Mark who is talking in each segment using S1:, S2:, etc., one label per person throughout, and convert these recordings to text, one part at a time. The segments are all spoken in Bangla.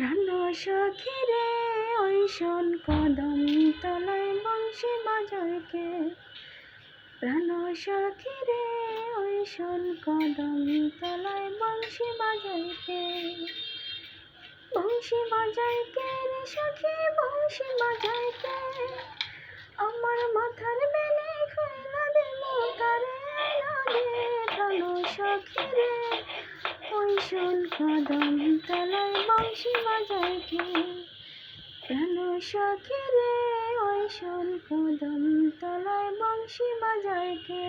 S1: প্রাণ সখী রে ওই শোন কদম তলায় বংশী বাজায় কে। প্রাণ সখী রে ওই শোন কদম তলায় বংশী বাজায় কে। বংশী বাজায় কে রে সখী বংশী বাজায় কে। আমার মাথার বেলে খয়লা দে মোতারে না দে। প্রাণ সখী রে ওই শোন কদম তলায় বংশী বাজায় কে। প্রাণ সখী রে ওই শোন কদম তলায় বংশী বাজায় কে।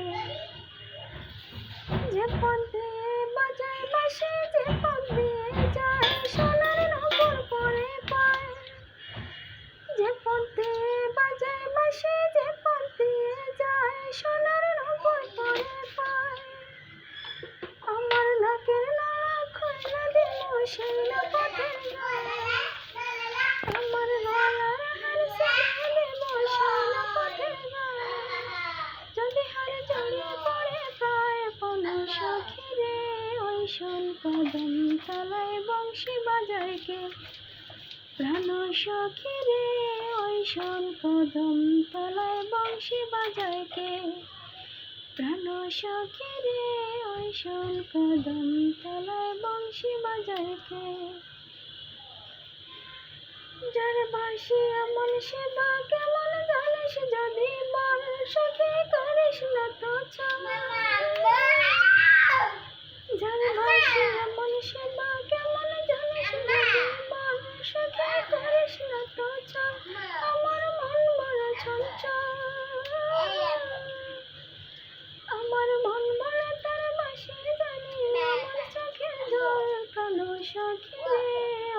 S1: যে পথ দিয়ে বাজায় বাঁশি যে পথ দিয়ে যায় সোনার নগর পরে পায়। যে পথ দিয়ে বাজায় বাঁশি যে পথ দিয়ে যায় সোনার নগর পরে পায়। আমার নাকের নলা খয়লা দিল সেই না পথের গায়ে। আমার গলার হার ছেড়ে দেব সেই না পথের গায়ে। যদি হার জড়িয়ে পড়ে পায় প্রাণ সখী রে ওই শোন কদম তলায় বংশী বাজায় কে। প্রাণ সখী রে ওই শোন কদম তলায় বংশী বাজায় কে। প্রাণ সখী রে ওই শোন কদম তলায় বংশী বাজায় কে। যার বাঁশি এমন সেবা কেমন জানিস যদি বল সখী করিস না তো ছাড়। যার বাঁশি এমন সেবা কেমন জানিস যদি বল সখী করিস না তো ছাড়। আমার মন বড় চঞ্চল আমার মন বড় তার বাঁশি জানি আমার চোখের জল। প্রাণ সখী রে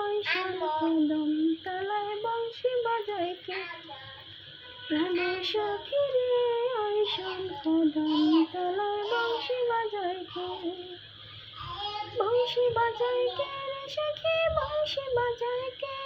S1: ওই শোন কদম তলায় বংশী বাজায় কে। প্রাণ সখী রে ওই শোন কদম তলায় বংশী বাজায় কে। বংশী বাজায় কে রে সখী বংশী বাজায় কে।